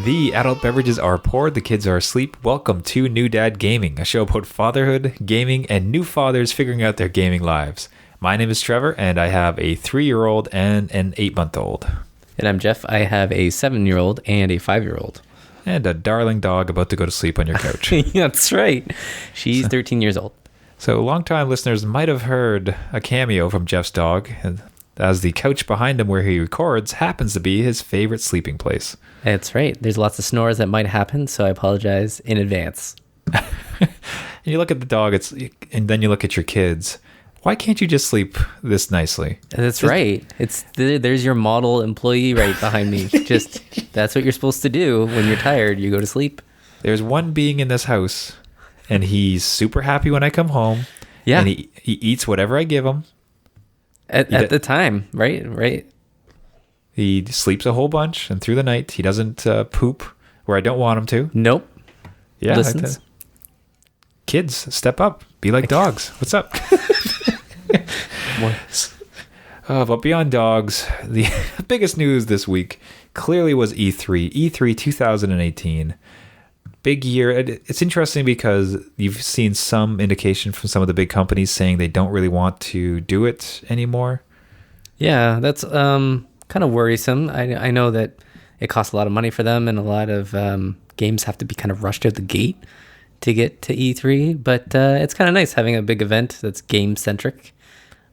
The adult beverages are poured, the kids are asleep. Welcome to New Dad Gaming, a show about fatherhood, gaming, and new fathers figuring out their gaming lives. My name is Trevor, and I have a 3-year-old and an 8-month-old. And I'm Jeff. I have a 7-year-old and a 5-year-old. And a darling dog about to go to sleep on your couch. That's right. She's 13 years old. So longtime listeners might have heard a cameo from Jeff's dog, as the couch behind him where he records happens to be his favorite sleeping place. That's right. There's lots of snores that might happen, so I apologize in advance. And you look at the dog, and then you look at your kids. Why can't you just sleep this nicely? That's right. There's your model employee right behind me. Just that's what you're supposed to do when you're tired. You go to sleep. There's one being in this house, and he's super happy when I come home. Yeah. And he eats whatever I give him. At the time, right? He sleeps a whole bunch, and through the night, he doesn't poop where I don't want him to. Nope. Yeah. Listens. Kids, step up. Be like dogs. What's up? But beyond dogs, the biggest news this week clearly was E3. E3 2018. Big year. It's interesting because you've seen some indication from some of the big companies saying they don't really want to do it anymore. Yeah, that's kind of worrisome. I know that it costs a lot of money for them, and a lot of games have to be kind of rushed out the gate to get to E3. But it's kind of nice having a big event that's game-centric.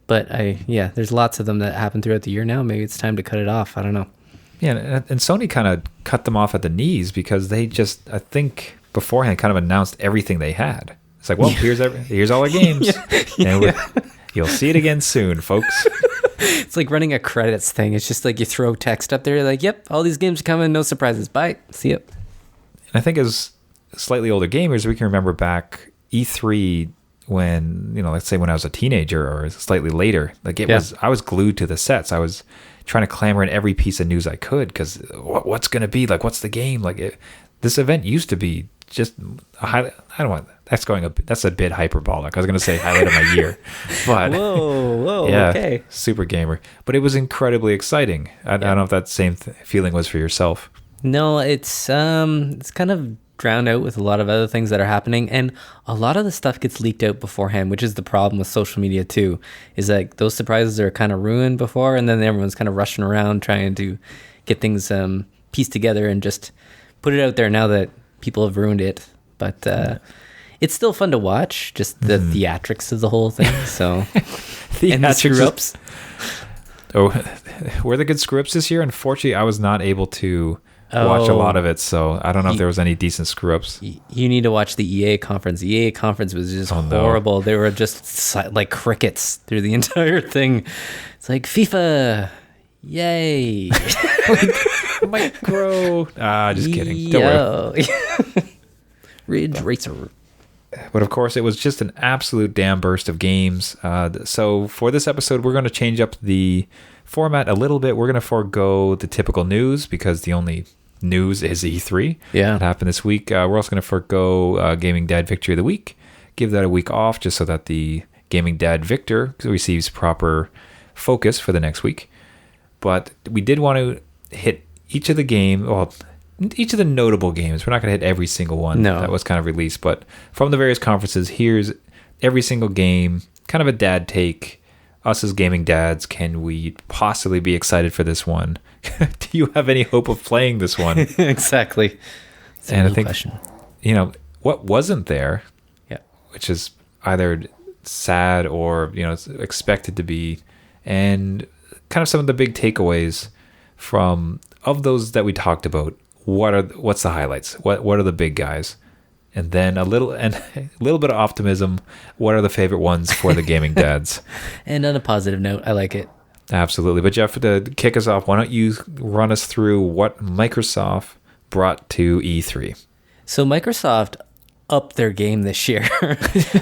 But there's lots of them that happen throughout the year now. Maybe it's time to cut it off. I don't know. Yeah, and Sony kind of cut them off at the knees because they just, I think, beforehand kind of announced everything they had. It's like, well, here's all our games. And you'll see it again soon, folks. It's like running a credits thing. It's just like you throw text up there like, yep, all these games are coming, no surprises. Bye. See ya. And I think as slightly older gamers, we can remember back E3 when, let's say when I was a teenager or slightly later, I was glued to the sets. I was trying to clamor in every piece of news I could because what's going to be like, what's the game like? This event used to be just a highlight. I don't want that's a bit hyperbolic. I was going to say highlight of my year, but whoa, yeah, okay, super gamer. But it was incredibly exciting. I don't know if that same feeling was for yourself. No, it's kind of drowned out with a lot of other things that are happening, and a lot of the stuff gets leaked out beforehand, which is the problem with social media too, is like those surprises are kind of ruined before, and then everyone's kind of rushing around trying to get things pieced together and just put it out there now that people have ruined it. But it's still fun to watch, just the theatrics of the whole thing. So and the screw-ups. Were there good screw-ups this year? Unfortunately, I was not able to watch a lot of it, so I don't know if there was any decent screw-ups. You need to watch the EA conference. The EA conference was just horrible. They were just like crickets through the entire thing. It's like FIFA, yay! Micro. Just kidding. Don't worry. Ridge Racer. But of course, it was just an absolute damn burst of games. So for this episode, we're going to change up the format a little bit. We're going to forego the typical news because the only news is E3. Yeah. That happened this week. We're also going to forego Gaming Dad Victory of the Week. Give that a week off just so that the Gaming Dad Victor receives proper focus for the next week. But we did want to hit each of the notable games. We're not going to hit every single one that was kind of released, but from the various conferences, here's every single game, kind of a dad take. Us as gaming dads, can we possibly be excited for this one? Do you have any hope of playing this one? Exactly. And I think, what wasn't there, which is either sad or, it's expected to be, and kind of some of the big takeaways of those that we talked about. What's the highlights? What are the big guys? And then a little bit of optimism. What are the favorite ones for the gaming dads? And on a positive note, I like it. Absolutely. But Jeff, to kick us off, why don't you run us through what Microsoft brought to E3? So Microsoft upped their game this year.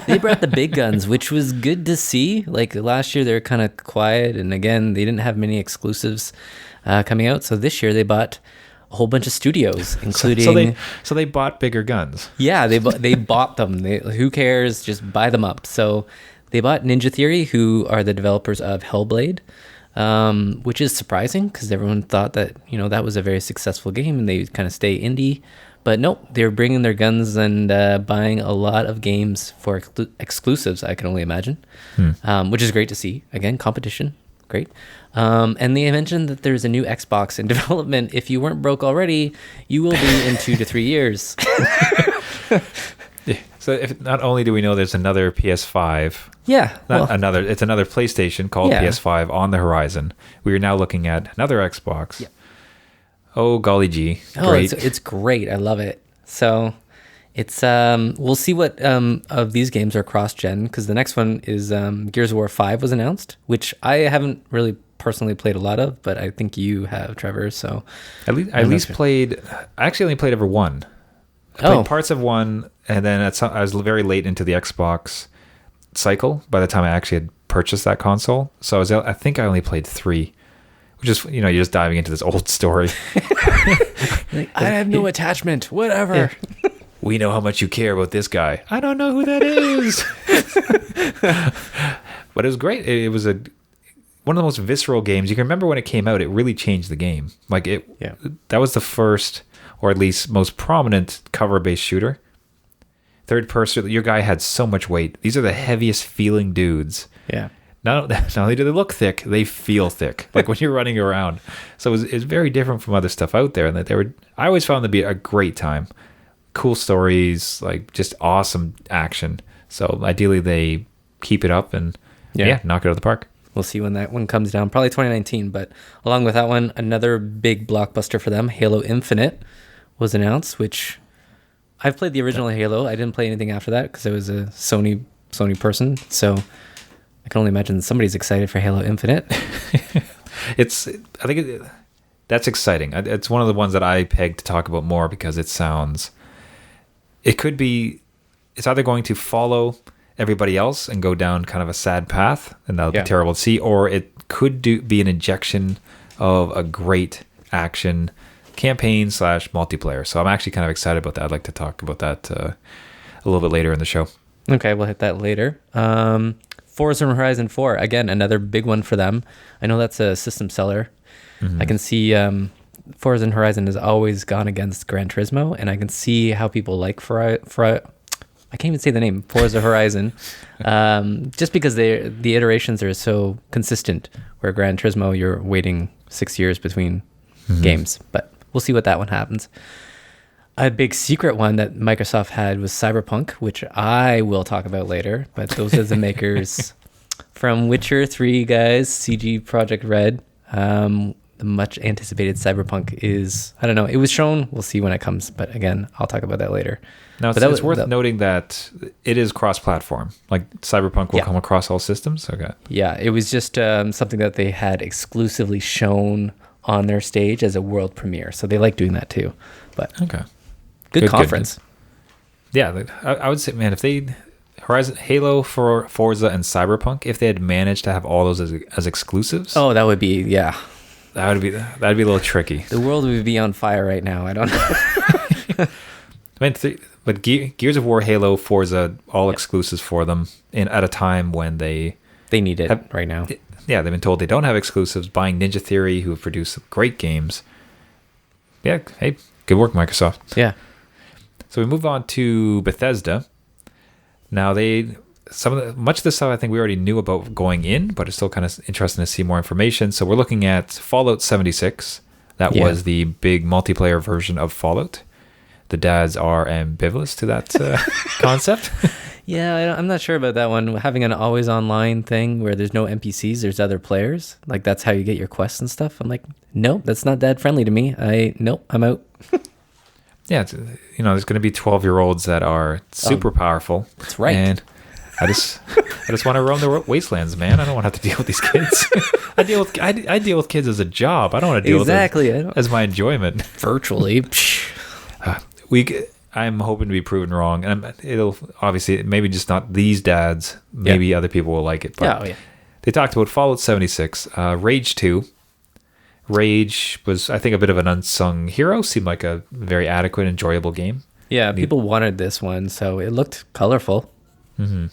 They brought the big guns, which was good to see. Like last year, they were kind of quiet, and again, they didn't have many exclusives coming out. So this year, they bought a whole bunch of studios, including... So they bought bigger guns. Yeah, they bought them. Who cares? Just buy them up. So they bought Ninja Theory, who are the developers of Hellblade. which is surprising because everyone thought that, that was a very successful game and they kind of stay indie. But nope, they're bringing their guns and buying a lot of games for exclusives, I can only imagine, which is great to see. Again, competition, great. And they mentioned that there's a new Xbox in development. If you weren't broke already, you will be in 2 to 3 years. Yeah. So if not only do we know there's another PS5, it's another PlayStation called PS5 on the horizon. We are now looking at another Xbox. Yeah. Oh golly gee! Great. It's great. I love it. So it's we'll see what of these games are cross-gen, because the next one is Gears of War 5 was announced, which I haven't really personally played a lot of, but I think you have, Trevor. So I actually only played over one. I played parts of one, and then I was very late into the Xbox cycle by the time I actually had purchased that console. So I think I only played 3. Just, you're just diving into this old story. I have no attachment, whatever. Yeah. We know how much you care about this guy. I don't know who that is. But it was great. It was one of the most visceral games. You can remember when it came out, it really changed the game. That was the first, or at least most prominent, cover-based shooter. Third person, your guy had so much weight. These are the heaviest feeling dudes. Yeah. Not only do they look thick, they feel thick. Like when you're running around. So it's very different from other stuff out there. And that I always found them to be a great time. Cool stories, like just awesome action. So ideally they keep it up and knock it out of the park. We'll see when that one comes down. Probably 2019. But along with that one, another big blockbuster for them, Halo Infinite, was announced, which I've played the original Halo. I didn't play anything after that because I was a Sony person. So I can only imagine somebody's excited for Halo Infinite. That's exciting. It's one of the ones that I pegged to talk about more because it's either going to follow everybody else and go down kind of a sad path, and that'll be terrible to see, or it could be an injection of a great action campaign / multiplayer. So I'm actually kind of excited about that. I'd like to talk about that a little bit later in the show. Okay, we'll hit that later. Forza Horizon 4, again, another big one for them. I know that's a system seller. Mm-hmm. I can see Forza Horizon has always gone against Gran Turismo, and I can see how people like I can't even say the name, Forza Horizon, just because the iterations are so consistent, where Gran Turismo, you're waiting 6 years between games. But we'll see what that one happens. A big secret one that Microsoft had was Cyberpunk, which I will talk about later. But those are the makers from Witcher 3, guys, CG Project Red. The much anticipated Cyberpunk is, I don't know, it was shown. We'll see when it comes. But again, I'll talk about that later. Now, it's worth noting that it is cross-platform. Like Cyberpunk will come across all systems. Okay. Yeah, it was just something that they had exclusively shown on their stage as a world premiere. So they like doing that too. But okay. Good conference. Good. Yeah, I would say, man, if Halo, Forza, and Cyberpunk, if they had managed to have all those as exclusives, that would be that'd be a little tricky. The world would be on fire right now. I don't know. But Gears of War, Halo, Forza, all exclusives for them, at a time when they need it right now. Yeah, they've been told they don't have exclusives. Buying Ninja Theory, who have produced some great games. Yeah, hey, good work, Microsoft. Yeah. So we move on to Bethesda. Now much of this stuff I think we already knew about going in, but it's still kind of interesting to see more information. So we're looking at Fallout 76. That was the big multiplayer version of Fallout. The dads are ambivalent to that concept. Yeah, I'm not sure about that one. Having an always online thing where there's no NPCs, there's other players. Like that's how you get your quests and stuff. I'm like, nope, that's not dad friendly to me. I'm out. Yeah, there's going to be 12-year-olds that are super powerful. That's right. And I just want to roam the wastelands, man. I don't want to have to deal with these kids. I deal with kids as a job. I don't want to deal with them as my enjoyment. Virtually. I'm hoping to be proven wrong, and it'll obviously maybe just not these dads. Maybe other people will like it. But they talked about Fallout 76, Rage 2. Rage was, I think, a bit of an unsung hero. Seemed like a very adequate, enjoyable game. Yeah, people wanted this one, so it looked colorful. Mm-hmm.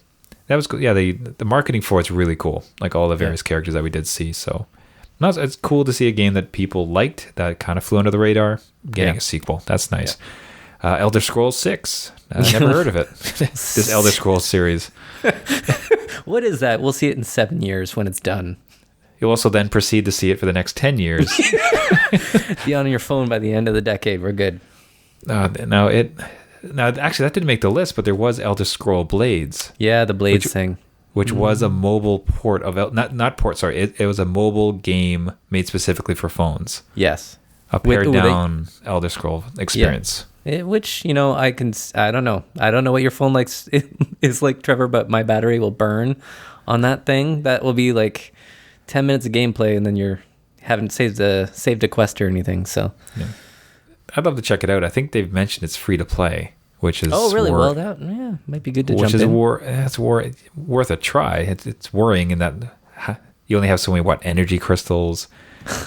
That was cool. Yeah, the marketing for it's really cool. Like all the various characters that we did see. So No, it's cool to see a game that people liked that kind of flew under the radar getting a sequel. That's nice. Elder Scrolls 6. I never heard of it. This Elder Scrolls series. What is that? We'll see it in 7 years when it's done. You'll also then proceed to see it for the next 10 years. Be on your phone by the end of the decade. We're good. Now, actually, that didn't make the list, but there was Elder Scroll Blades. Yeah, the Blades thing. Which was a mobile port of... It was a mobile game made specifically for phones. Yes. A pared-down Elder Scroll experience. Yeah. Which, I don't know. I don't know what your phone is like, Trevor, but my battery will burn on that thing. That will be like 10 minutes of gameplay, and then you haven't saved a quest or anything. So, yeah. I'd love to check it out. I think they've mentioned it's free to play, which is really? Well, that might be good to jump in. It's worth a try. It's worrying in that you only have so many energy crystals,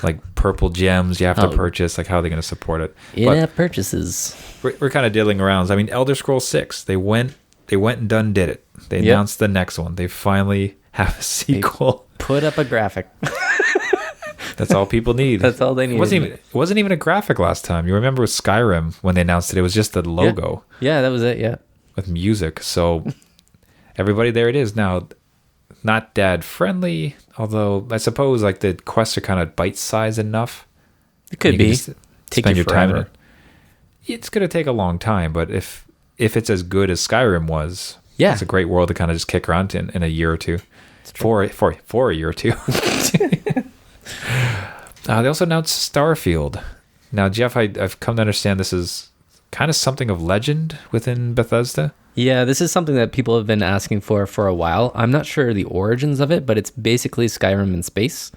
like purple gems you have to purchase. Like, how are they going to support it? In-app purchases. We're kind of diddling around. I mean, Elder Scrolls 6. They went and did it. They announced the next one. They finally have a sequel. They put up a graphic. That's all people need. That's all they need. It wasn't even a graphic last time. You remember with Skyrim when they announced it? It was just the logo. Yeah, that was it. Yeah, with music. So everybody, there it is now. Not dad friendly, although I suppose like the quests are kind of bite sized enough. It could be. Spend your time in it. It's gonna take a long time, but if it's as good as Skyrim was, it's a great world to kind of just kick around in a year or two. For a year or two. They also announced Starfield. Now, Jeff, I've come to understand this is kind of something of legend within Bethesda. Yeah, this is something that people have been asking for a while. I'm not sure the origins of it, but it's basically Skyrim in space,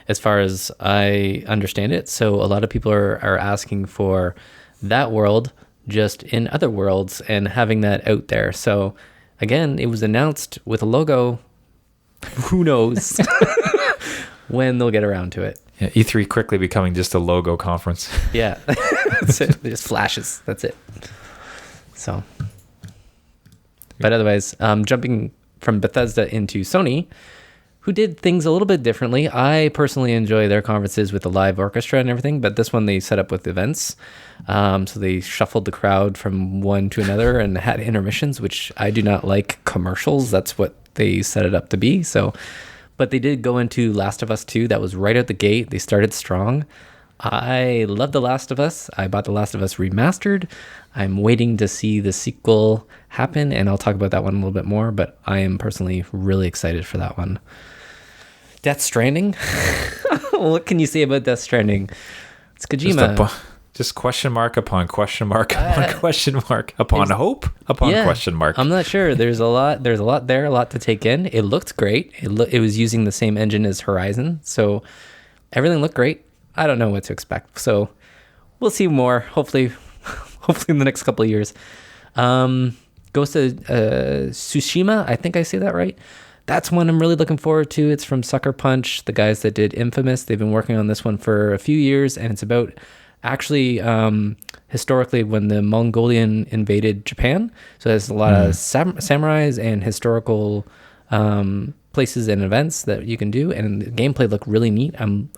as far as I understand it. So a lot of people are asking for that world just in other worlds and having that out there. So again, it was announced with a logo. Who knows when they'll get around to it. Yeah, E3 quickly becoming just a logo conference. Yeah, that's it. Just flashes. That's it. So, but otherwise, jumping from Bethesda into Sony, who did things a little bit differently. I personally enjoy their conferences with the live orchestra and everything, but this one they set up with events. So they shuffled the crowd from one to another and had intermissions, which I do not like commercials. That's what they set it up to be. So, but they did go into Last of Us 2. That was right out the gate. They started strong. I love The Last of Us. I bought The Last of Us Remastered. I'm waiting to see the sequel happen, and I'll talk about that one a little bit more, but I am personally really excited for that one. Death Stranding? What can you say about Death Stranding? It's Kojima. Just question mark upon question mark upon question mark upon hope upon question mark. I'm not sure. There's a lot there, a lot to take in. It looked great. It was using the same engine as Horizon, so everything looked great. I don't know what to expect, so we'll see more. Hopefully in the next couple of years. Ghost of Tsushima, I think I say that right. That's one I'm really looking forward to. It's from Sucker Punch, the guys that did Infamous. They've been working on this one for a few years, and it's about actually historically when the Mongolian invaded Japan. So there's a lot of samurais and historical places and events that you can do, and the gameplay looked really neat. I'm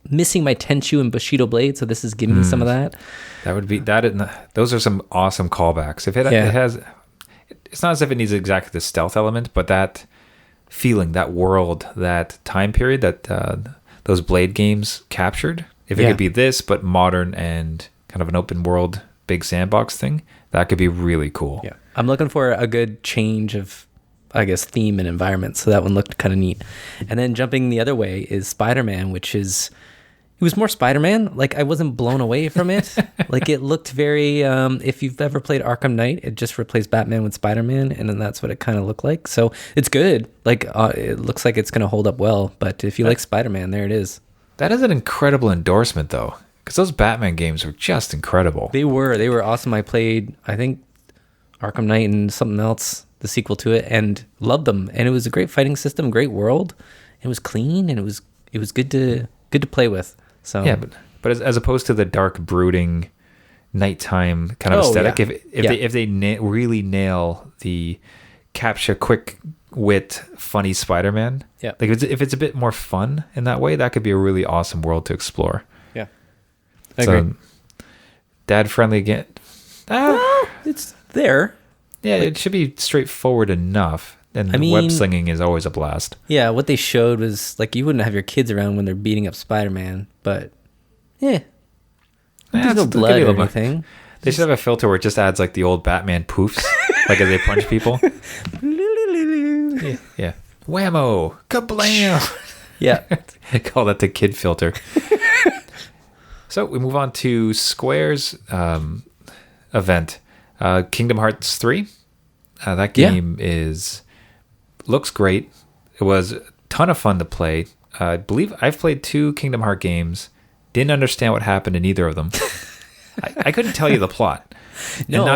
missing my Tenchu and Bushido blade, so this is giving me some of that. That would be that. Those are some awesome callbacks. If it has, it's not as if it needs exactly the stealth element, but that feeling, that world, that time period that those Blade games captured. If it could be this, but modern and kind of an open world, big sandbox thing, that could be really cool. Yeah, I'm looking for a good change of, I guess, theme and environment. So that one looked kind of neat. And then jumping the other way is Spider-Man, which is, it was more Spider-Man. Like, I wasn't blown away from it. Like, it looked very, if you've ever played Arkham Knight, it just replaced Batman with Spider-Man, and then that's what it kind of looked like. So it's good. Like, it looks like it's going to hold up well. But if you like Spider-Man, there it is. That is an incredible endorsement, though, because those Batman games were just incredible. They were awesome. I played, I think, Arkham Knight and something else, the sequel to it, and loved them. And it was a great fighting system, great world. It was clean, and it was good to play with. So yeah, but as opposed to the dark, brooding, nighttime kind of aesthetic, if they really nail the capture quick wit, funny Spider-Man. Yeah. Like if it's a bit more fun in that way, that could be a really awesome world to explore. Yeah. I agree. So, dad friendly again. Well, it's there. Yeah, it should be straightforward enough. And web slinging is always a blast. Yeah, what they showed was like you wouldn't have your kids around when they're beating up Spider-Man, but there's no blood or anything. They should have a filter where it just adds like the old Batman poofs, like as they punch people. Yeah. Whammo! Kablam! Yeah. Call that the kid filter. So we move on to Square's event, Kingdom Hearts 3. That game looks great. It was a ton of fun to play. I believe I've played 2 Kingdom Hearts games. Didn't understand what happened in either of them. I couldn't tell you the plot. No, and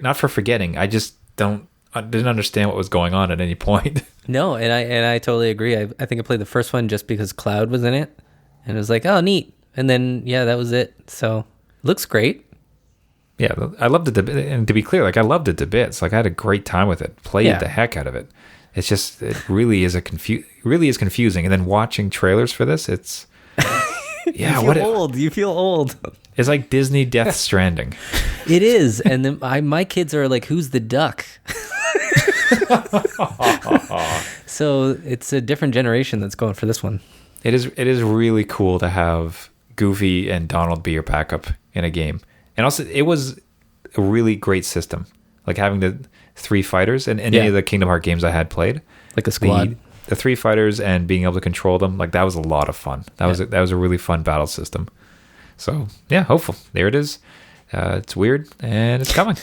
not for forgetting. I just didn't understand what was going on at any point. No, and I totally agree. I think I played the first one just because Cloud was in it, and it was like, oh, neat. And then that was it. So looks great. Yeah, I loved it. And to be clear, like I loved it to bits. Like I had a great time with it. Played the heck out of it. It's just it really is confusing. And then watching trailers for this, it's You feel old. It's like Disney Death Stranding. It is, and then my kids are like, "Who's the duck?" So it's a different generation that's going for this one. It is really cool to have Goofy and Donald be your backup in a game, and also it was a really great system, like having the 3 fighters and any of the Kingdom Hearts games I had played, like a squad. The 3 fighters and being able to control them, like that was a lot of fun. That was a really fun battle system. So yeah, hopeful. There it is. It's weird and it's coming.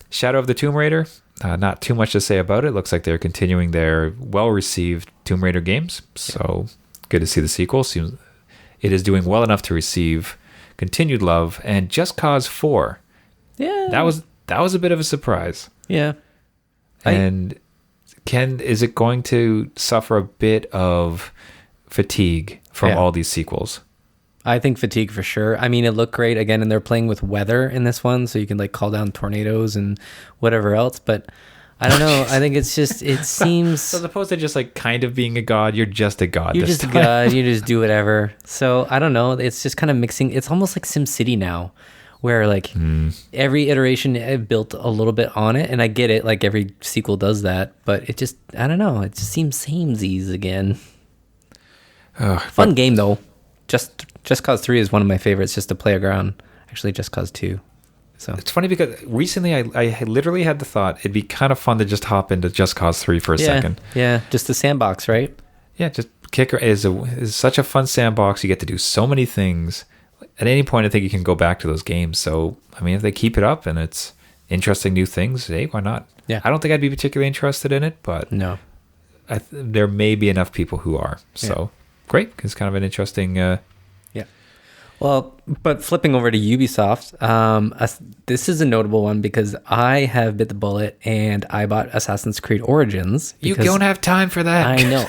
Shadow of the Tomb Raider. Not too much to say about it. Looks like they're continuing their well-received Tomb Raider games. So good to see the sequel. Seems it is doing well enough to receive continued love. And Just Cause 4. Yeah, that was a bit of a surprise. Yeah, and is it going to suffer a bit of fatigue from all these sequels? I think fatigue for sure. I mean, it looked great again, and they're playing with weather in this one, so you can like call down tornadoes and whatever else. But I don't know. I think it seems so as opposed to just like kind of being a god, you're just a god. You're just a god. You just do whatever. So I don't know. It's just kind of mixing. It's almost like SimCity now, where like every iteration built a little bit on it, and I get it. Like every sequel does that, but it just I don't know. It just seems samesies again. Fun game though. Just Cause 3 is one of my favorites just to play around. Actually, Just Cause 2. So it's funny because recently I literally had the thought it'd be kind of fun to just hop into Just Cause 3 for a second. Yeah, just the sandbox, right? Yeah, just Kicker is such a fun sandbox. You get to do so many things. At any point, I think you can go back to those games. So, I mean, if they keep it up and it's interesting new things, hey, why not? Yeah. I don't think I'd be particularly interested in it, but no, there may be enough people who are. So, great. It's kind of an interesting... Well, but flipping over to Ubisoft, this is a notable one because I have bit the bullet and I bought Assassin's Creed Origins. You don't have time for that.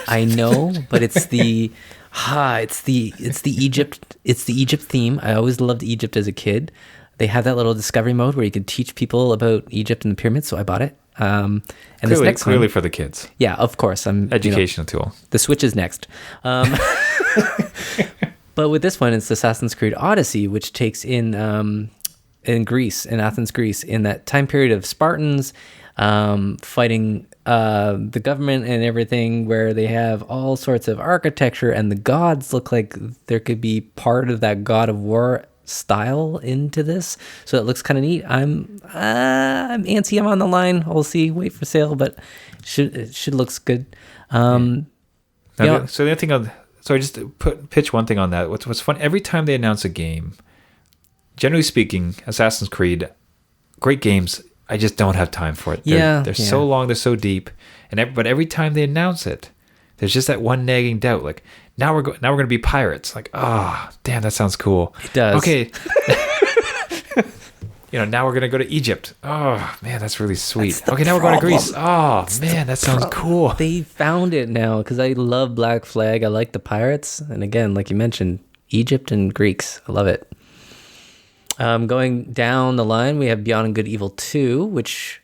I know, but it's the Egypt theme. I always loved Egypt as a kid. They had that little discovery mode where you could teach people about Egypt and the pyramids, so I bought it. And clearly for the kids. Yeah, of course. Educational tool. The Switch is next. But with this one, it's Assassin's Creed Odyssey, which takes in Greece, in Athens, Greece, in that time period of Spartans fighting the government and everything, where they have all sorts of architecture, and the gods look like there could be part of that God of War style into this. So it looks kind of neat. I'm antsy. I'm on the line. We'll see. Wait for sale, but it should looks good. So the other thing So I just pitch one thing on that. What's fun, every time they announce a game, generally speaking, Assassin's Creed, great games, I just don't have time for it. They're so long, they're so deep, but every time they announce it, there's just that one nagging doubt. Like now we're going to be pirates. Like damn, that sounds cool. It does. Okay. Now we're going to go to Egypt. Oh, man, that's really sweet. Okay, now we're going to Greece. Oh, man, that sounds cool. They found it now because I love Black Flag. I like the pirates. And again, like you mentioned, Egypt and Greeks. I love it. Going down the line, we have Beyond Good Evil 2, which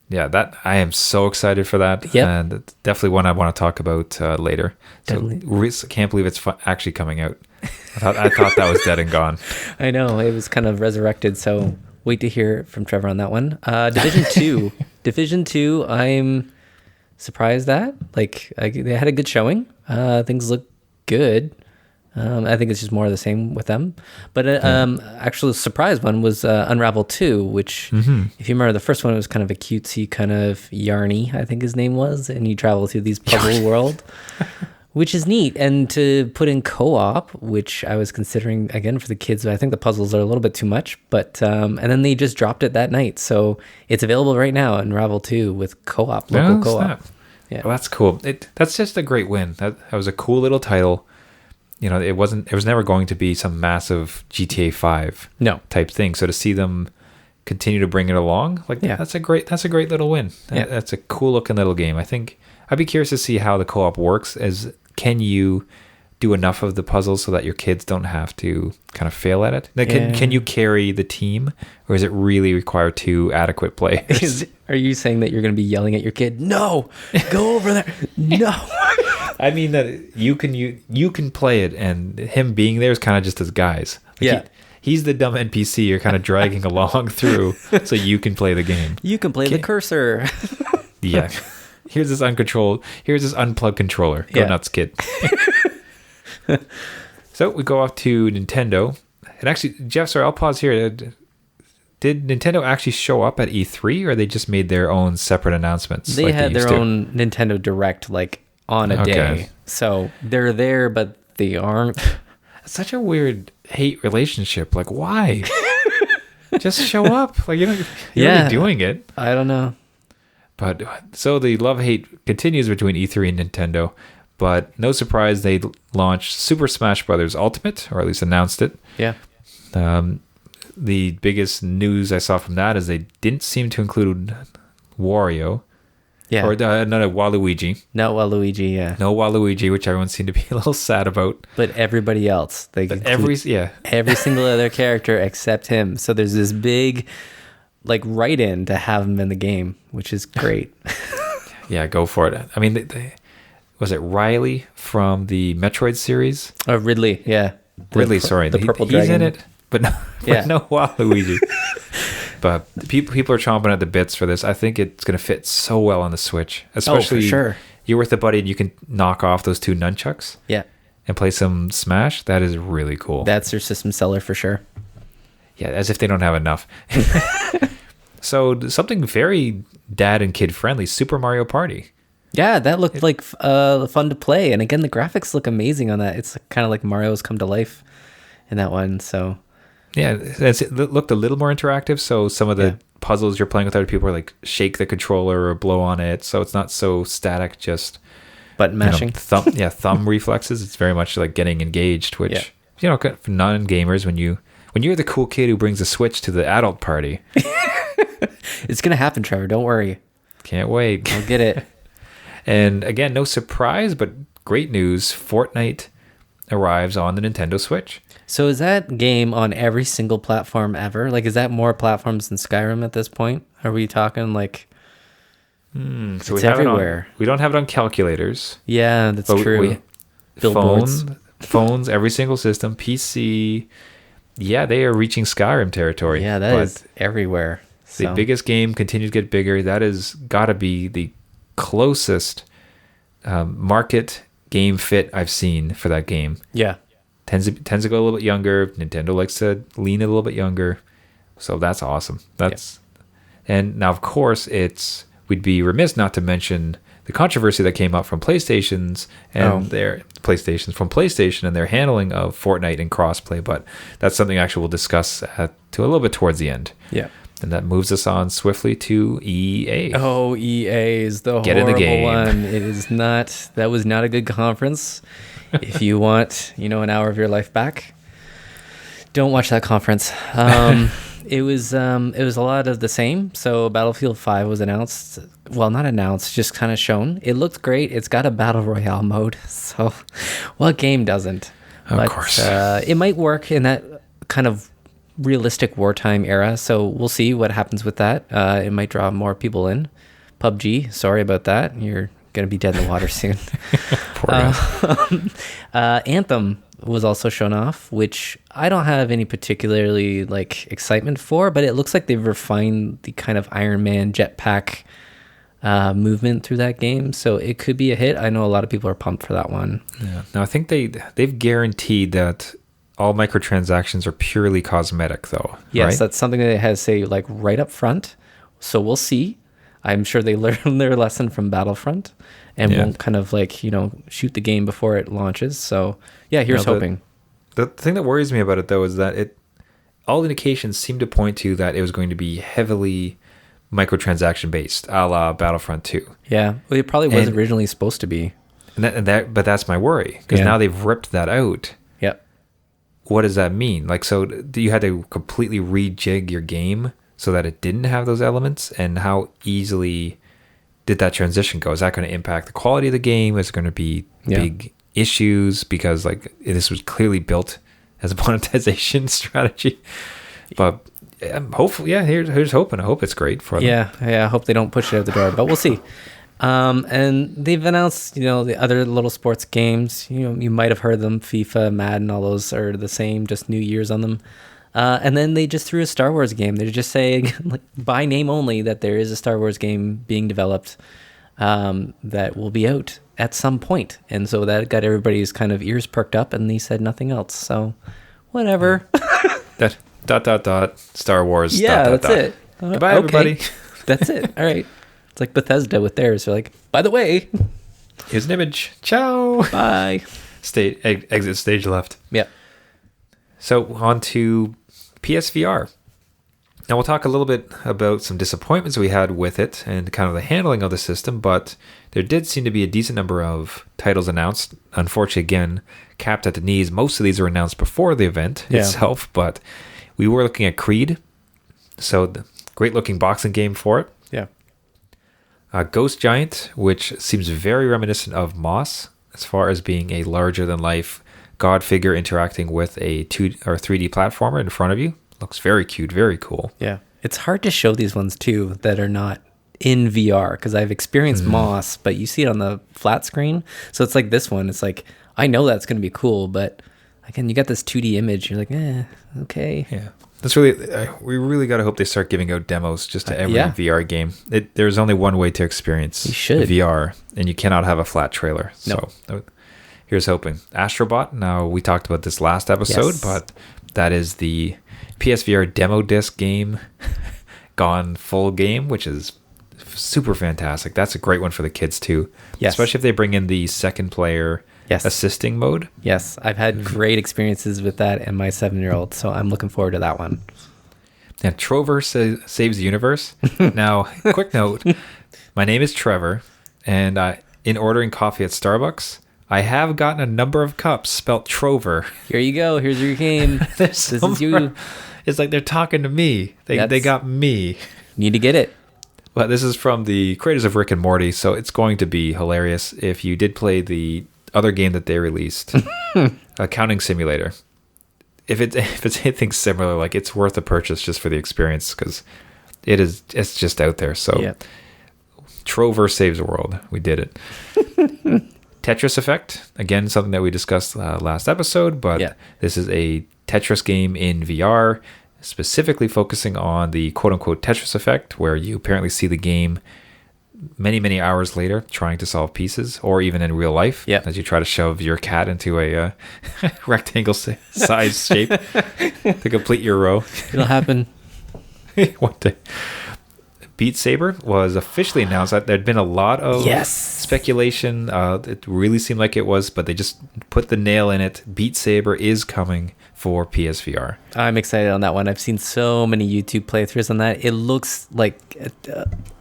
Yeah, that I am so excited for that. Yep. And it's definitely one I want to talk about later. Definitely. So can't believe it's actually coming out. I thought that was dead and gone. I know it was kind of resurrected, so wait to hear from Trevor on that one. Division 2. Division 2, I'm surprised at. Like, they had a good showing. Things look good. I think it's just more of the same with them. But actually, the surprise one was Unravel 2, which, if you remember, the first one was kind of a cutesy, kind of yarny, I think his name was, and you travel through these puzzle world, which is neat. And to put in co-op, which I was considering, again, for the kids, I think the puzzles are a little bit too much. But and then they just dropped it that night. So it's available right now, Unravel 2, with co-op, local co-op. Snap. Yeah. Well, that's cool. That's just a great win. That was a cool little title. You know, it was never going to be some massive GTA 5 type thing. So to see them continue to bring it along, that's a great little win. Yeah. That's a cool looking little game. I think I'd be curious to see how the co-op works. Can you do enough of the puzzles so that your kids don't have to kind of fail at it? Like, can you carry the team, or does it really require 2 adequate players? Are you saying that you're going to be yelling at your kid? No, go over there. No. I mean that you can play it, and him being there is kind of just as guys. He's the dumb NPC you're kind of dragging along through, so you can play the game. You can play the cursor. Yeah. Here's this unplugged controller. Go nuts, kid. So we go off to Nintendo. And actually, Jeff, sorry, I'll pause here. Did Nintendo actually show up at E3, or they just made their own separate announcements? They had their own Nintendo Direct, on a day. So they're there, but they aren't. It's such a weird hate relationship. Like, why? Just show up. Like, you're already doing it. I don't know. But so the love-hate continues between E3 and Nintendo. But no surprise, they launched Super Smash Bros. Ultimate, or at least announced it. Yeah. The biggest news I saw from that is they didn't seem to include Wario. Yeah. Or no, Waluigi. No Waluigi, yeah. No Waluigi, which everyone seemed to be a little sad about. But everybody else. Every single other character except him. So there's this big, write-in to have him in the game, which is great. Yeah, go for it. I mean, was it Riley from the Metroid series? Oh, Ridley, yeah. Ridley, sorry. The purple he's dragon. in it, but no Waluigi. But people are chomping at the bits for this. I think it's going to fit so well on the Switch. Especially, for sure. You're with a buddy and you can knock off those 2 nunchucks. Yeah. And play some Smash. That is really cool. That's their system seller for sure. Yeah, as if they don't have enough. So something very dad and kid friendly, Super Mario Party. Yeah, that looked fun to play. And again, the graphics look amazing on that. It's kind of like Mario's come to life in that one. So yeah, it looked a little more interactive. So some of the puzzles you're playing with other people are like shake the controller or blow on it. So it's not so static, just button mashing. Thumb reflexes. It's very much like getting engaged, which, for non-gamers, when you're the cool kid who brings a Switch to the adult party. It's going to happen, Trevor. Don't worry. Can't wait. I'll get it. And again, no surprise, but great news. Fortnite arrives on the Nintendo Switch. So is that game on every single platform ever? Is that more platforms than Skyrim at this point? Are we talking So it's everywhere. We don't have it on calculators. Yeah, that's true. Phones, every single system, PC. Yeah, they are reaching Skyrim territory. Yeah, that is everywhere. The biggest game continues to get bigger. That has got to be the closest market game fit I've seen for that game. Yeah. Tends to go a little bit younger. Nintendo likes to lean a little bit younger. So that's awesome. And now, of course, we'd be remiss not to mention the controversy that came up from PlayStation and their handling of Fortnite and crossplay, but that's something actually we'll discuss to a little bit towards the end. Yeah. And that moves us on swiftly to EA. Oh, EA is the Get horrible in the game. one. It is not. That was not a good conference. If you want, an hour of your life back, don't watch that conference. It was a lot of the same. So Battlefield 5 was announced. Well, not announced, just kind of shown. It looked great. It's got a battle royale mode. So what game doesn't? Of course. It might work in that kind of realistic wartime era. So we'll see what happens with that. It might draw more people in. PUBG, sorry about that. You're gonna be dead in the water soon. Poor guy. Anthem was also shown off, which I don't have any particularly like excitement for, but it looks like they've refined the kind of Iron Man jetpack movement through that game, so it could be a hit. I know a lot of people are pumped for that one. Yeah. Now I think they've guaranteed that all microtransactions are purely cosmetic, though. Yes, right? that's something that it has say like right up front. So we'll see. I'm sure they learned their lesson from Battlefront and won't kind of like, shoot the game before it launches. So yeah, here's hoping. The thing that worries me about it, though, is that all indications seem to point to that it was going to be heavily microtransaction based, a la Battlefront 2. Yeah, well, it probably was originally supposed to be. But that's my worry, because now they've ripped that out. Yep. What does that mean? Like, so you had to completely rejig your game so that it didn't have those elements? And how easily did that transition go? Is that going to impact the quality of the game? Is it going to be big issues? Because like this was clearly built as a monetization strategy. But hopefully, here's hoping. I hope it's great for them. Yeah, I hope they don't push it out the door, but we'll see. And they've announced, the other little sports games. You might have heard them. FIFA, Madden, all those are the same, just new years on them. And then they just threw a Star Wars game. They're just saying, like, by name only, that there is a Star Wars game being developed that will be out at some point. And so that got everybody's kind of ears perked up, and they said nothing else. So, whatever. That ... Star Wars. Yeah, that's it. Goodbye, everybody. That's it. All right. It's like Bethesda with theirs. They're like, by the way, here's an image. Ciao. Bye. Exit stage left. Yeah. So on to PSVR. Now we'll talk a little bit about some disappointments we had with it and kind of the handling of the system, but there did seem to be a decent number of titles announced. Unfortunately, again, capped at the knees. Most of these were announced before the event itself, but we were looking at Creed. So the great looking boxing game for it. Yeah. Ghost Giant, which seems very reminiscent of Moss as far as being a larger than life god figure interacting with a 2 or 3D platformer in front of you. Looks very cute, very cool. Yeah. It's hard to show these ones too that are not in VR, because I've experienced Moss, but you see it on the flat screen. So it's like this one. It's like, I know that's going to be cool, but again, you got this 2D image. You're like, okay. Yeah. That's really, we really got to hope they start giving out demos just to every VR game. There's only one way to experience VR, and you cannot have a flat trailer. No. So here's hoping. Astrobot, now we talked about this last episode, but that is the PSVR demo disc game gone full game, which is super fantastic. That's a great one for the kids too. Yes. Especially if they bring in the second player assisting mode. Yes, I've had great experiences with that and my 7-year-old, so I'm looking forward to that one. Yeah, Trover saves the universe. Now, quick note, my name is Trevor, and in ordering coffee at Starbucks, I have gotten a number of cups spelt Trover. Here you go. Here's your game. This is you. It's like they're talking to me. They got me. Need to get it. But this is from the creators of Rick and Morty, so it's going to be hilarious. If you did play the other game that they released, Accounting Simulator, if it's anything similar, like, it's worth a purchase just for the experience, because it's just out there. So Trover saves the world. We did it. Tetris Effect, again, something that we discussed last episode, but this is a Tetris game in VR, specifically focusing on the quote-unquote Tetris effect, where you apparently see the game many, many hours later trying to solve pieces, or even in real life, as you try to shove your cat into a rectangle size shape to complete your row. It'll happen. One day. Beat Saber was officially announced. That there'd been a lot of speculation. It really seemed like it was, but they just put the nail in it. Beat Saber is coming for PSVR. I'm excited on that one. I've seen so many YouTube playthroughs on that. It looks like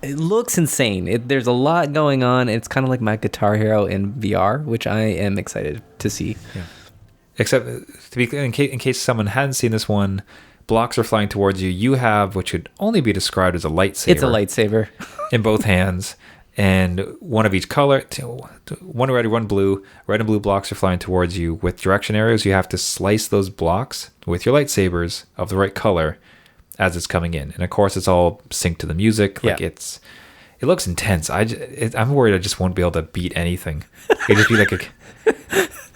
it looks insane. There's a lot going on. It's kind of like my Guitar Hero in VR, which I am excited to see. Yeah. Except to be clear, in case someone hadn't seen this one, blocks are flying towards you. You have what should only be described as a lightsaber. It's a lightsaber. In both hands, and one of each color, one red, one blue. Red and blue blocks are flying towards you with direction arrows. You have to slice those blocks with your lightsabers of the right color as it's coming in. And of course, it's all synced to the music. Like it's it looks intense. I'm worried I just won't be able to beat anything. It'd just be like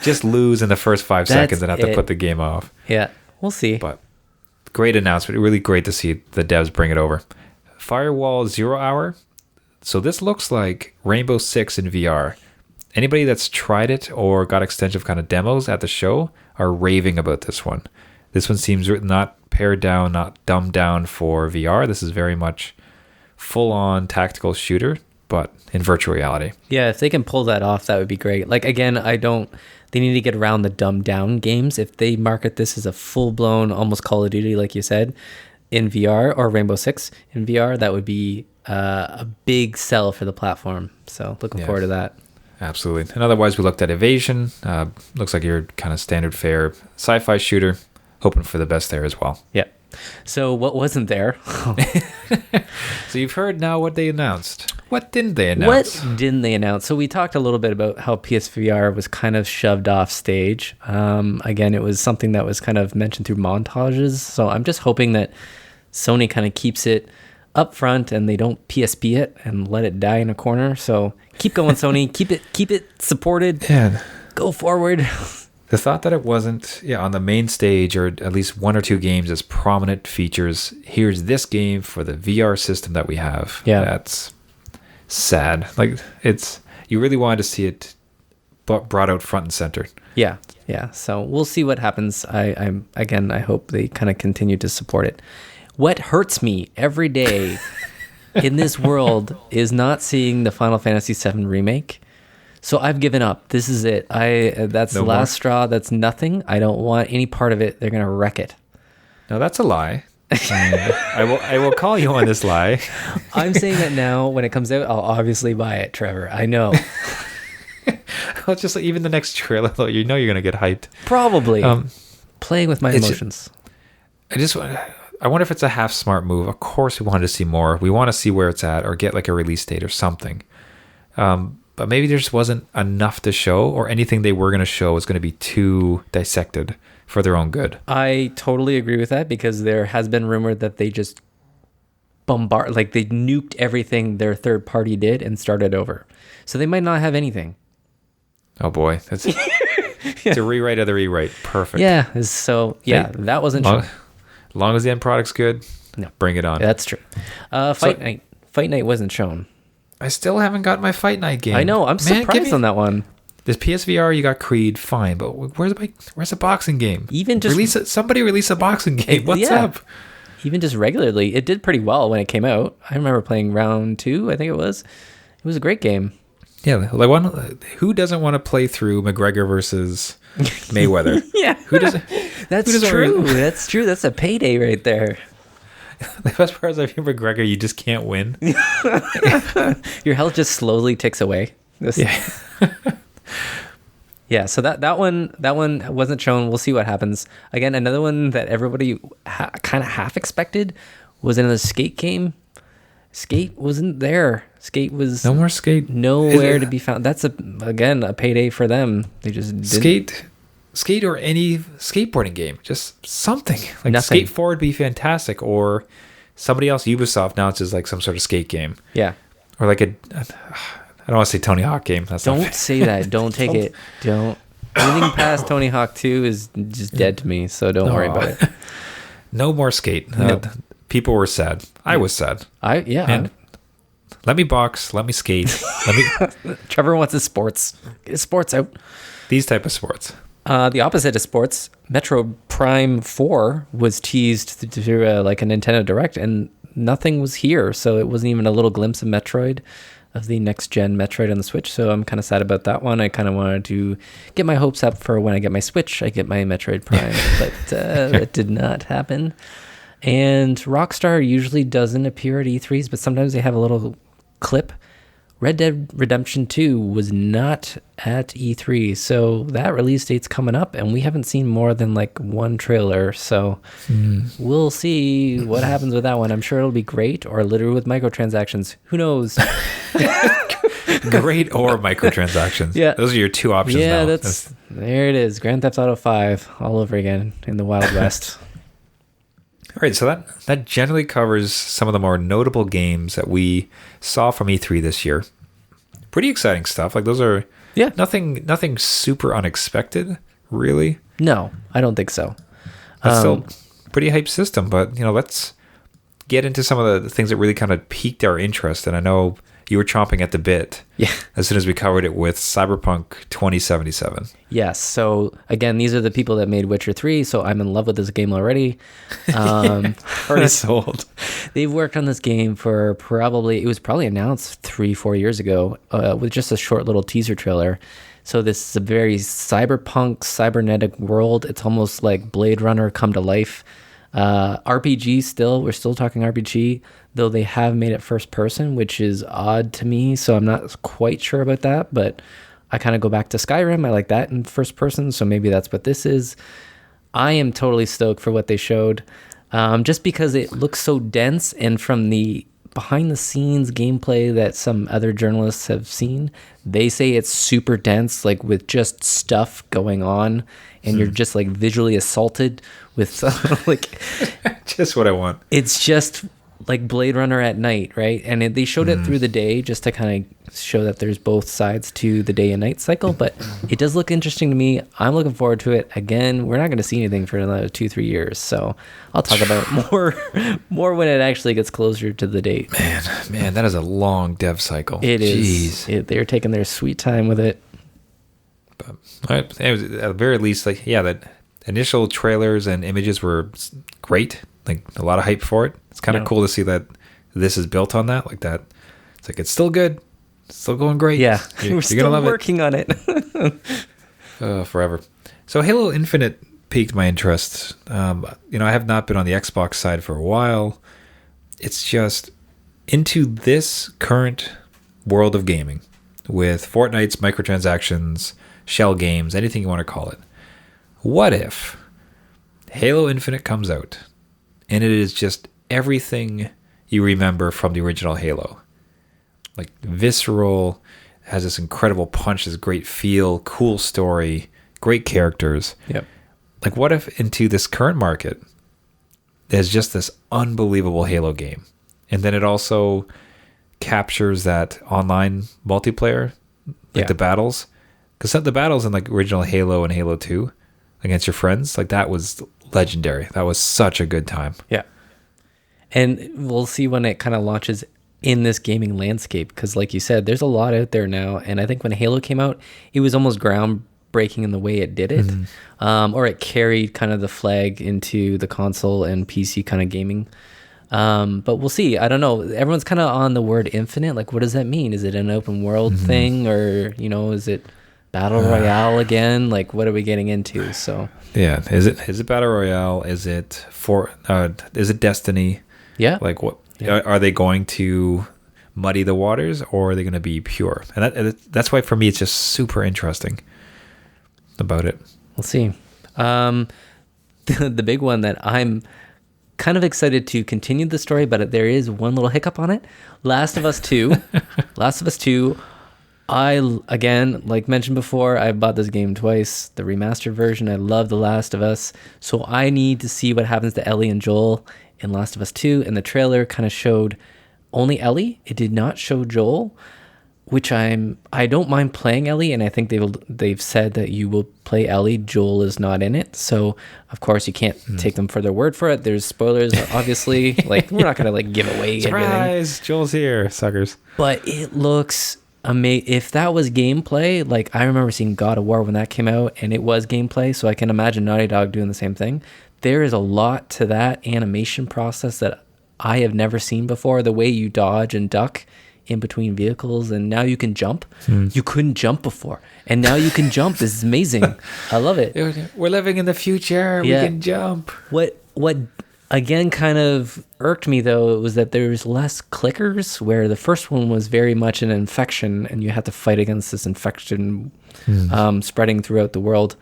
just lose in the first 5 seconds and have to put the game off. Yeah, we'll see. But great announcement. Really great to see the devs bring it over. Firewall 0 Hour. So this looks like Rainbow Six in VR. Anybody that's tried it or got extensive kind of demos at the show are raving about this one. This one seems not pared down, not dumbed down for VR. This is very much full-on tactical shooter, but in virtual reality. Yeah, if they can pull that off, that would be great. Like, again, they need to get around the dumbed down games. If they market this as a full-blown, almost Call of Duty, like you said, in VR, or Rainbow Six in VR, that would be a big sell for the platform. So looking forward to that. Absolutely. And otherwise, we looked at Evasion. Looks like your kind of standard fare sci-fi shooter. Hoping for the best there as well. Yeah. So what wasn't there? So you've heard now what they announced. What didn't they announce? What didn't they announce? So we talked a little bit about how PSVR was kind of shoved off stage. Again, it was something that was kind of mentioned through montages. So I'm just hoping that Sony kind of keeps it up front and they don't PSP it and let it die in a corner. So keep going, Sony. Keep it supported. Yeah. Go forward. The thought that it wasn't on the main stage or at least 1 or 2 games as prominent features. Here's this game for the VR system that we have. Yeah. That's sad. Like you really wanted to see it brought out front and center. Yeah. So we'll see what happens. I hope they kind of continue to support it. What hurts me every day in this world is not seeing the Final Fantasy VII remake. So I've given up. This is it. That's the last straw. That's nothing. I don't want any part of it. They're gonna wreck it. No, that's a lie. I will call you on this lie. I'm saying that now. When it comes out, I'll obviously buy it, Trevor. I know. Well, just like even the next trailer, you know you're gonna get hyped. Probably. Playing with my emotions. I wonder if it's a half smart move. Of course, we wanted to see more. We want to see where it's at, or get like a release date or something. But maybe there just wasn't enough to show, or anything they were going to show was going to be too dissected for their own good. I totally agree with that, because there has been rumored that they just they nuked everything their third party did and started over. So they might not have anything. Oh boy, that's it's a rewrite of the rewrite. Perfect. Yeah. So that wasn't true. As long as the end product's good, bring it on. That's true. Fight Night wasn't shown. I still haven't got my Fight Night game. I know. I'm surprised on that one. This PSVR, you got Creed, fine, but where's a boxing game? Even just somebody release a boxing game. What's up? Even just regularly, it did pretty well when it came out. I remember playing round 2. I think it was. It was a great game. Yeah, like who doesn't want to play through McGregor versus Mayweather? Yeah, who doesn't? That's true. That's true. That's a payday right there. The best part is, if you're McGregor, you just can't win. Your health just slowly ticks away. Yeah. So that one wasn't shown. We'll see what happens. Again, another one that everybody kind of half expected was in a Skate game. Skate wasn't there. Skate was no more Skate. Nowhere to be found. That's again a payday for them. They just didn't. Skate or any skateboarding game, just something like Nothing. Skate 4 would be fantastic, or somebody else. Ubisoft announces like some sort of skate game, or like I don't want to say Tony Hawk game. Don't say that. Don't take it. Don't. Anything past Tony Hawk 2 is just dead to me. So don't worry about it. No more Skate. People were sad. I was sad. Man, let me box. Let me skate. Trevor wants his sports. Get his sports out. These type of sports. The opposite of sports, Metro Prime 4 was teased through like a Nintendo Direct, and nothing was here. So it wasn't even a little glimpse of Metroid, of the next-gen Metroid on the Switch. So I'm kind of sad about that one. I kind of wanted to get my hopes up for when I get my Switch, I get my Metroid Prime. But that did not happen. And Rockstar usually doesn't appear at E3s, but sometimes they have a little clip. Red Dead Redemption 2 was not at E3, so that release date's coming up, and we haven't seen more than like one trailer, so we'll see what happens with that one. I'm sure it'll be great, or littered with microtransactions. Who knows? Great or microtransactions. Yeah. Those are your two options now. Yeah, there it is. Grand Theft Auto 5 all over again in the Wild West. All right, so that generally covers some of the more notable games that we saw from E3 this year. Pretty exciting stuff. Like those are Yeah. nothing super unexpected, really. No, I don't think so. It's still pretty hype system, but let's get into some of the things that really kind of piqued our interest. And I know you were chomping at the bit. Yeah. As soon as we covered it with Cyberpunk 2077. Yes. So again, these are the people that made Witcher 3. So I'm in love with this game already. Already sold. They've worked on this game for it was probably announced 3-4 years ago with just a short little teaser trailer. So this is a very cyberpunk, cybernetic world. It's almost like Blade Runner come to life. RPG still, we're still talking RPG, though they have made it first person, which is odd to me. So I'm not quite sure about that, but I kind of go back to Skyrim. I like that in first person. So maybe that's what this is. I am totally stoked for what they showed. Just because it looks so dense, and from the behind the scenes gameplay that some other journalists have seen, they say it's super dense, like with just stuff going on, and you're just like visually assaulted with like just what I want. It's just like Blade Runner at night, right? And they showed it through the day just to kind of show that there's both sides to the day and night cycle, but it does look interesting to me. I'm looking forward to it. Again, we're not going to see anything for another 2-3 years, so I'll talk about more when it actually gets closer to the date. Man, that is a long dev cycle. It is. They're taking their sweet time with it. But it was, at the very least, like, yeah, that initial trailers and images were great. Like a lot of hype for it. It's kind of cool to see that this is built on that. Like that, it's like it's still good, it's still going great. Yeah, you're still gonna love working on it. Forever. So Halo Infinite piqued my interest. I have not been on the Xbox side for a while. It's just into this current world of gaming with Fortnite's microtransactions, shell games, anything you want to call it. What if Halo Infinite comes out and it is just everything you remember from the original Halo? Like visceral, has this incredible punch, this great feel, cool story, great characters. Yep. Like what if into this current market, there's just this unbelievable Halo game. And then it also captures that online multiplayer, like the battles. Because the battles in like original Halo and Halo 2 against your friends, like that was legendary. That was such a good time. Yeah. And we'll see when it kind of launches in this gaming landscape, because like you said, there's a lot out there now. And I think when Halo came out, it was almost groundbreaking in the way it did it. Or it carried kind of the flag into the console and PC kind of gaming. But we'll see. I don't know. Everyone's kind of on the word infinite. Like, what does that mean? Is it an open world thing, or, is it Battle Royale again? Like, what are we getting into? So yeah, is it Battle Royale? Is it Destiny? Yeah. Like what are they going to muddy the waters, or are they going to be pure? And that's why for me it's just super interesting about it. We'll see. The big one that I'm kind of excited to continue the story, but there is one little hiccup on it. Last of Us 2. Last of Us 2. Again, like mentioned before, I bought this game twice, the remastered version. I love The Last of Us. So I need to see what happens to Ellie and Joel in Last of Us 2. And the trailer kind of showed only Ellie. It did not show Joel, which I don't mind playing Ellie. And I think they've said that you will play Ellie. Joel is not in it. So of course you can't take them for their word for it. There's spoilers, obviously. Like we're not going to like give away Surprise! everything. Joel's here, suckers. But it looks if that was gameplay, like I remember seeing God of War when that came out, and it was gameplay, so I can imagine Naughty Dog doing the same thing. There is a lot to that animation process that I have never seen before. The way you dodge and duck in between vehicles, and now you can jump. You couldn't jump before, and now you can jump. This is amazing. I love it. We're living in the future. Yeah. We can jump. What again kind of irked me, though, was that there was less clickers, where the first one was very much an infection and you had to fight against this infection spreading throughout the world.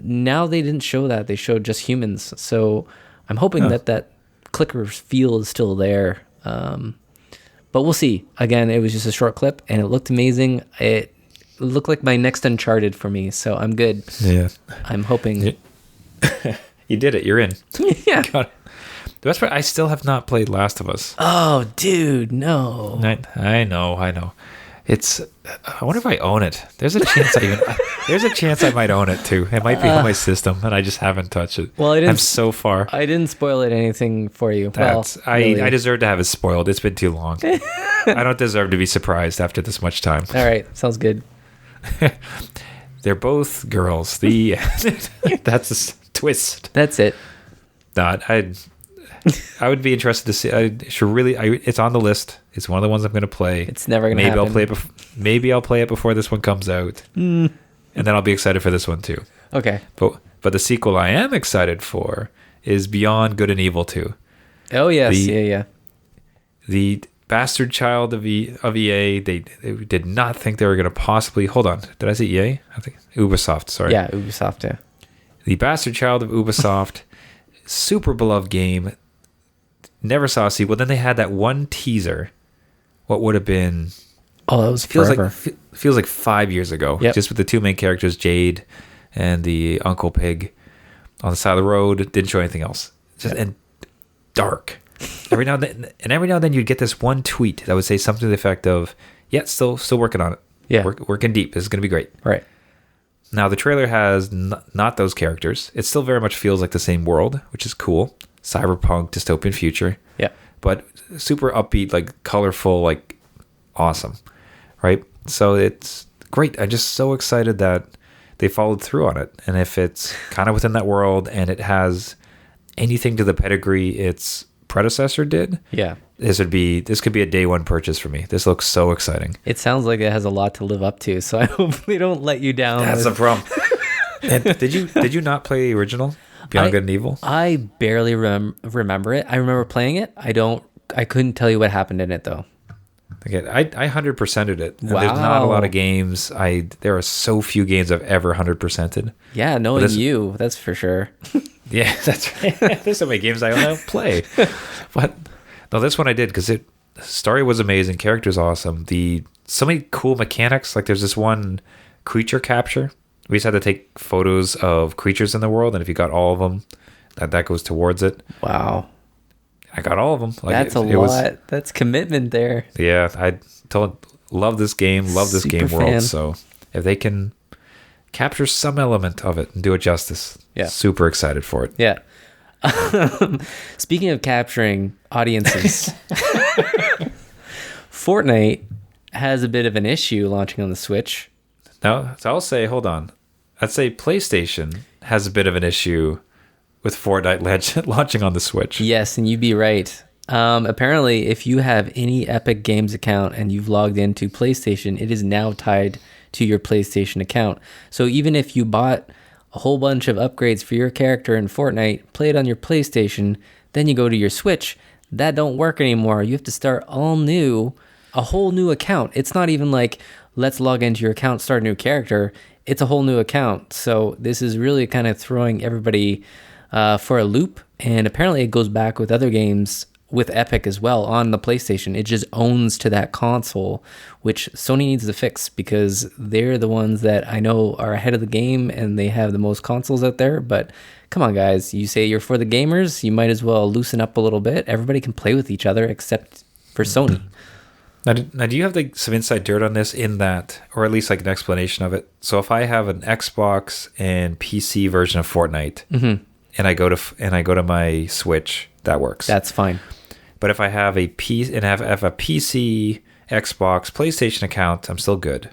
Now they didn't show that. They showed just humans. So I'm hoping that clicker feel is still there. But we'll see. Again, it was just a short clip and it looked amazing. It looked like my next Uncharted for me, so I'm good. Yeah. I'm hoping. You did it. You're in. Yeah. Got it. The best part, I still have not played Last of Us. Oh, dude, no. I know. I wonder if I own it. There's a chance there's a chance I might own it too. It might be on my system, and I just haven't touched it. Well, I'm so far. I didn't spoil it anything for you. I deserve to have it spoiled. It's been too long. I don't deserve to be surprised after this much time. All right, sounds good. They're both girls. That's a twist. That's it. Not. I would be interested to see. It's on the list. It's one of the ones I'm going to play. It's never going to happen. Maybe I'll play it before this one comes out, and then I'll be excited for this one too. Okay. But the sequel I am excited for is Beyond Good and Evil 2. Oh yes, yeah. The bastard child of EA. They did not think they were going to possibly. Hold on, did I say EA? I think Ubisoft. Sorry. Yeah, Ubisoft. Yeah. The bastard child of Ubisoft. Super beloved game. Never saw a sequel. Then they had that one teaser. What would have been? Oh, that was forever. Feels like 5 years ago. Yep. Just with the two main characters, Jade and the Uncle Pig, on the side of the road. Didn't show anything else. And dark. Every now and then you'd get this one tweet that would say something to the effect of, "Yeah, still working on it. Yeah, working deep. This is gonna be great." Right. Now the trailer has not those characters. It still very much feels like the same world, which is cool. Cyberpunk, dystopian future. Yeah. But super upbeat, like colorful, like awesome. Right? So it's great. I'm just so excited that they followed through on it. And if it's kind of within that world and it has anything to the pedigree its predecessor did, yeah, this could be a day one purchase for me. This looks so exciting. It sounds like it has a lot to live up to, so I hope they don't let you down. That's the problem. And did you not play the original Beyond Good and Evil? I barely remember it. I remember playing it. I couldn't tell you what happened in it though. Okay, I 100%ed it. And wow. There's not a lot of games. There are so few games I've ever 100%ed. Yeah, knowing you, that's for sure. Yeah, that's right. There's so many games I don't play. But no, this one I did because the story was amazing. Character's awesome. So many cool mechanics. Like there's this one creature capture. We just had to take photos of creatures in the world, and if you got all of them, that goes towards it. Wow. I got all of them. Like that's a lot. That's commitment there. Yeah, love this game. Love this game world. So if they can capture some element of it and do it justice, super excited for it. Yeah. Speaking of capturing audiences, Fortnite has a bit of an issue launching on the Switch. No, so I'll say, hold on. I'd say PlayStation has a bit of an issue with Fortnite launching on the Switch. Yes, and you'd be right. Apparently, if you have any Epic Games account and you've logged into PlayStation, it is now tied to your PlayStation account. So even if you bought a whole bunch of upgrades for your character in Fortnite, play it on your PlayStation, then you go to your Switch, that don't work anymore. You have to start a whole new account. It's not even like, let's log into your account, start a new character. It's a whole new account. So this is really kind of throwing everybody for a loop. And apparently it goes back with other games with Epic as well on the PlayStation. It just owns to that console, which Sony needs to fix because they're the ones that I know are ahead of the game and they have the most consoles out there. But come on, guys, you say you're for the gamers, you might as well loosen up a little bit. Everybody can play with each other except for Sony. Now, do you have some inside dirt on this in that, or at least like an explanation of it? So if I have an Xbox and PC version of Fortnite, and I go to my Switch, that works. That's fine. But if I have a PC and have a PC, Xbox, PlayStation account, I'm still good.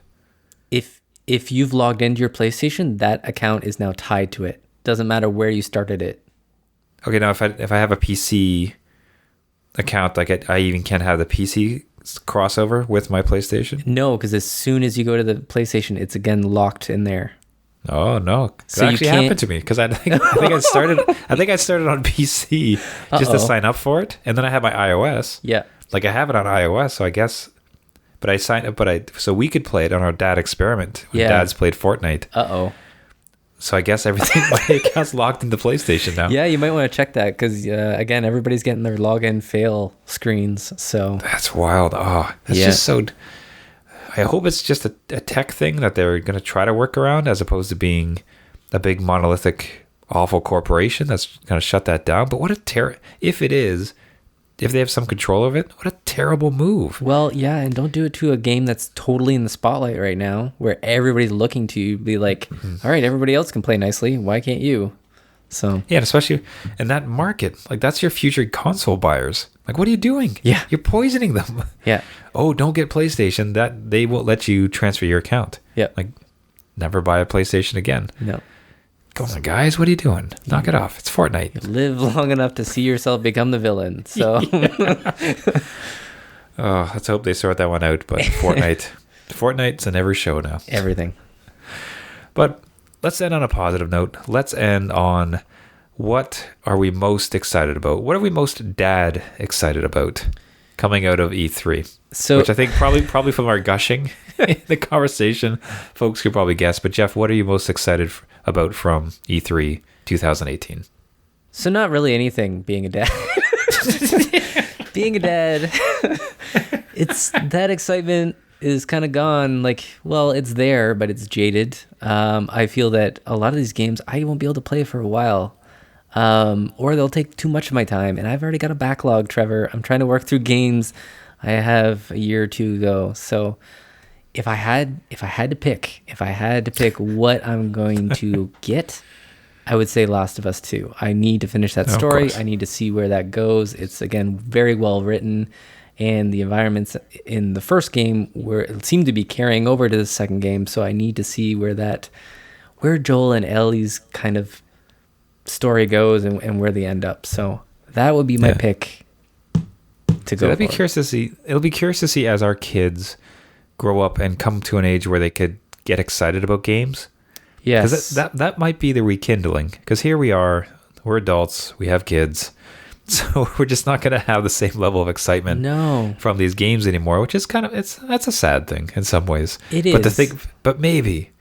If you've logged into your PlayStation, that account is now tied to it. Doesn't matter where you started it. Okay, now if I have a PC account, like I even can't have the PC crossover with my PlayStation? No, because as soon as you go to the PlayStation, it's again locked in there. Oh no! So that actually happened to me because I think I started. I think I started on PC just to sign up for it, and then I had my iOS. Yeah, like I have it on iOS, so I guess. But I signed up. So we could play it on our dad experiment when Dad's played Fortnite. So I guess everything my account's locked into PlayStation now. Yeah, you might want to check that because again, everybody's getting their login fail screens. So that's wild. Oh, that's just so. I hope it's just a tech thing that they're going to try to work around as opposed to being a big monolithic awful corporation that's going to shut that down. But what a if it is, if they have some control of it, what a terrible move. Well, yeah, and don't do it to a game that's totally in the spotlight right now, where everybody's looking to you, be like, all right, everybody else can play nicely. Why can't you? So yeah, and especially in that market, like that's your future console buyers. Like, what are you doing? Yeah. You're poisoning them. Yeah. Oh, don't get PlayStation. That they won't let you transfer your account. Yeah. Like, never buy a PlayStation again. No. Come on, guys, what are you doing? Knock it off. It's Fortnite. Live long enough to see yourself become the villain. So Oh, let's hope they sort that one out. But Fortnite's in every show now. everything. But let's end on a positive note. Let's end on what are we most excited about? What are we most dad excited about coming out of E3? So, which I think probably from our gushing in the conversation, folks could probably guess. But Jeff, what are you most excited about from E3 2018? so not really anything. Being a dad, being a dad, it's that excitement is kind of gone. Like, well, it's there, but it's jaded. I feel that a lot of these games I won't be able to play for a while. Or they'll take too much of my time, and I've already got a backlog, Trevor. I'm trying to work through games I have a year or two to go. So if I had to pick what I'm going to get, I would say Last of Us 2. I need to finish that story. I need to see where that goes. It's, again, very well written, and the environments in the first game seem to be carrying over to the second game. So I need to see where Joel and Ellie's kind of story goes and where they end up. So that would be my pick to go. It'll be curious to see as our kids grow up and come to an age where they could get excited about games. Yes. Because that might be the rekindling. Because here we are, we're adults, we have kids, so we're just not going to have the same level of excitement from these games anymore, which is that's a sad thing in some ways. It is. But maybe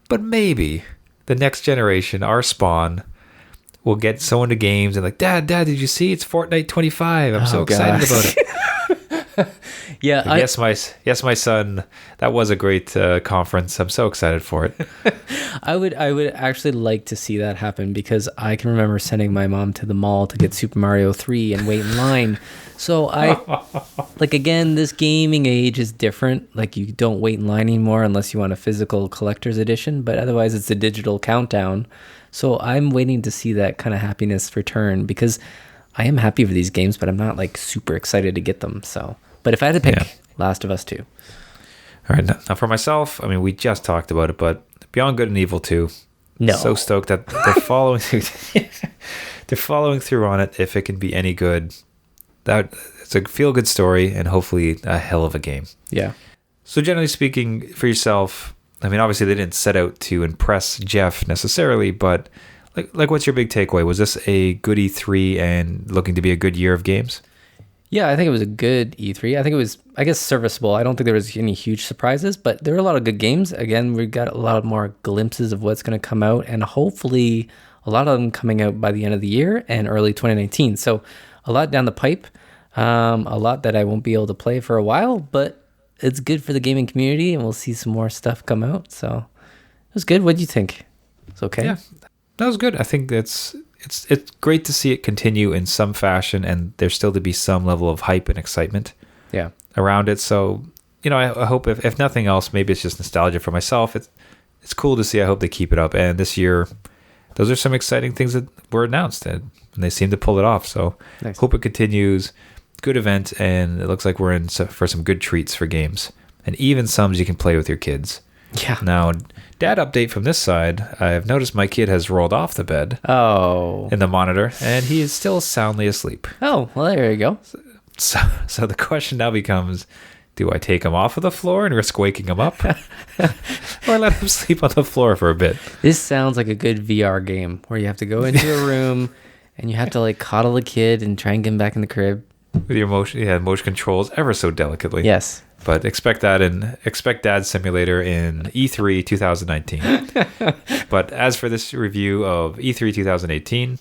the next generation, our spawn, will get so into games and like, Dad, did you see it's Fortnite 25? I'm so excited about it. Yeah. Like, yes, my son, that was a great conference. I'm so excited for it. I would actually like to see that happen, because I can remember sending my mom to the mall to get Super Mario 3 and wait in line. So again, this gaming age is different. Like, you don't wait in line anymore unless you want a physical collector's edition, but otherwise it's a digital countdown. So I'm waiting to see that kind of happiness return, because I am happy for these games, but I'm not like super excited to get them. So, but if I had to pick, Last of Us 2. All right. Now for myself, I mean, we just talked about it, but Beyond Good and Evil 2. No. So stoked that they're following they're following through on it. If it can be any good, it's a feel good story and hopefully a hell of a game. Yeah. So generally speaking, for yourself, I mean, obviously they didn't set out to impress Jeff necessarily, but like what's your big takeaway? Was this a good E3 and looking to be a good year of games? Yeah, I think it was a good E3. I think it was, I guess, serviceable. I don't think there was any huge surprises, but there were a lot of good games. Again, we got a lot more glimpses of what's going to come out, and hopefully a lot of them coming out by the end of the year and early 2019. So a lot down the pipe, a lot that I won't be able to play for a while, but it's good for the gaming community, and we'll see some more stuff come out. So it was good. What do you think? It's okay? Yeah, that was good. I think it's great to see it continue in some fashion, and there's still to be some level of hype and excitement around it. So, I hope if nothing else, maybe it's just nostalgia for myself. It's cool to see. I hope they keep it up. And this year, those are some exciting things that were announced, and they seem to pull it off. So nice. Hope it continues. Good event, and it looks like we're in for some good treats for games, and even some you can play with your kids. Yeah. Now, dad update from this side. I've noticed my kid has rolled off the bed. Oh. In the monitor, and he is still soundly asleep. Oh, well, there you go. So the question now becomes, do I take him off of the floor and risk waking him up? Or let him sleep on the floor for a bit? This sounds like a good VR game where you have to go into a room and you have to like coddle the kid and try and get him back in the crib. With your motion controls ever so delicately. Yes. But expect Dad Simulator in E3 2019. But as for this review of E3 2018,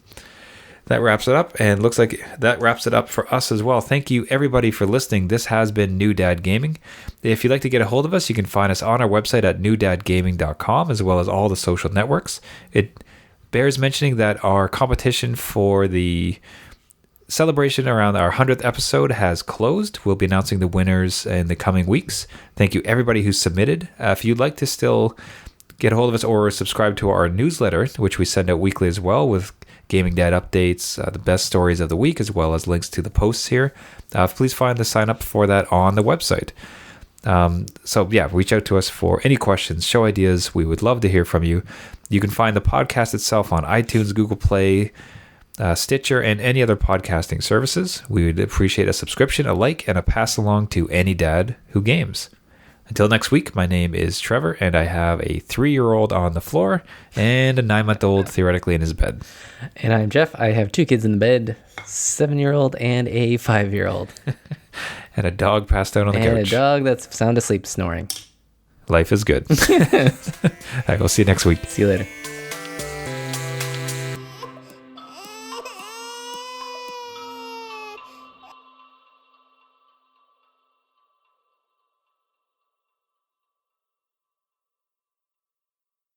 that wraps it up, and looks like that wraps it up for us as well. Thank you everybody for listening. This has been New Dad Gaming. If you'd like to get a hold of us, you can find us on our website at newdadgaming.com, as well as all the social networks. bears mentioning that our competition for the celebration around our 100th episode has closed. We'll be announcing the winners in the coming weeks. Thank you everybody who submitted. If you'd like to still get a hold of us or subscribe to our newsletter, which we send out weekly as well, with Gaming Dad updates, the best stories of the week, as well as links to the posts here, please find the sign up for that on the website. So yeah, reach out to us for any questions, show ideas. We would love to hear from you. You can find the podcast itself on iTunes, Google Play, Stitcher, and any other podcasting services. We would appreciate a subscription, a like, and a pass along to any dad who games. Until next week, my name is Trevor, and I have a 3-year-old on the floor and a 9-month-old theoretically in his bed. And I'm Jeff. I have 2 kids in the bed, 7-year-old and a 5-year-old. And a dog passed out on the couch. And a dog that's sound asleep snoring. Life is good. I will see you next week. See you later.